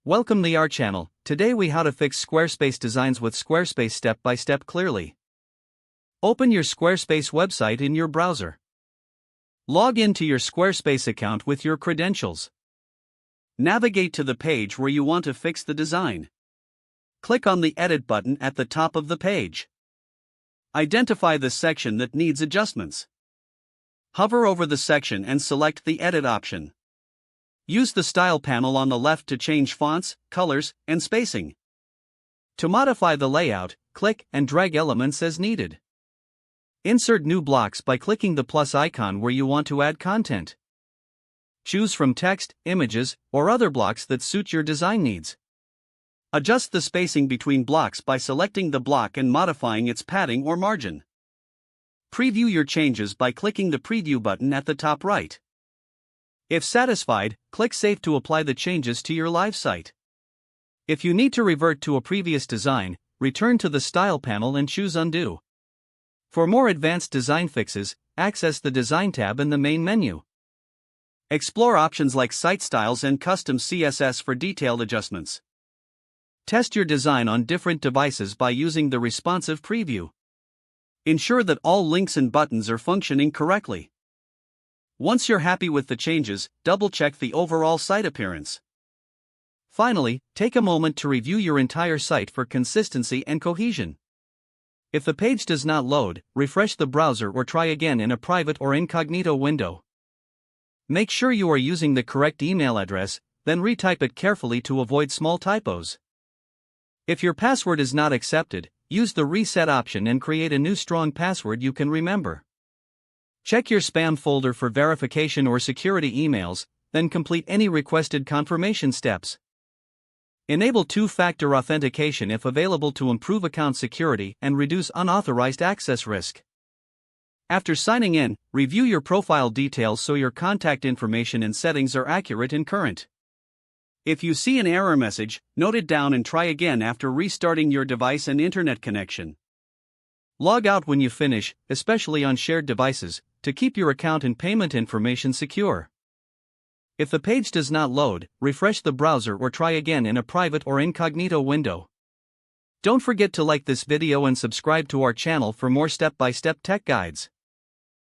Welcome to our channel. Today we how to fix Squarespace designs with Squarespace step by step clearly. Open your Squarespace website in your browser. Log into your Squarespace account with your credentials. Navigate to the page where you want to fix the design. Click on the Edit button at the top of the page. Identify the section that needs adjustments. Hover over the section and select the Edit option. Use the Style panel on the left to change fonts, colors, and spacing. To modify the layout, click and drag elements as needed. Insert new blocks by clicking the plus icon where you want to add content. Choose from text, images, or other blocks that suit your design needs. Adjust the spacing between blocks by selecting the block and modifying its padding or margin. Preview your changes by clicking the Preview button at the top right. If satisfied, click Save to apply the changes to your live site. If you need to revert to a previous design, return to the Style panel and choose Undo. For more advanced design fixes, access the Design tab in the main menu. Explore options like site styles and custom CSS for detailed adjustments. Test your design on different devices by using the responsive preview. Ensure that all links and buttons are functioning correctly. Once you're happy with the changes, double-check the overall site appearance. Finally, take a moment to review your entire site for consistency and cohesion. If the page does not load, refresh the browser or try again in a private or incognito window. Make sure you are using the correct email address, then retype it carefully to avoid small typos. If your password is not accepted, use the reset option and create a new strong password you can remember. Check your spam folder for verification or security emails, then complete any requested confirmation steps. Enable two-factor authentication if available to improve account security and reduce unauthorized access risk. After signing in, review your profile details so your contact information and settings are accurate and current. If you see an error message, note it down and try again after restarting your device and internet connection. Log out when you finish, especially on shared devices, to keep your account and payment information secure. If the page does not load, refresh the browser or try again in a private or incognito window. Don't forget to like this video and subscribe to our channel for more step-by-step tech guides.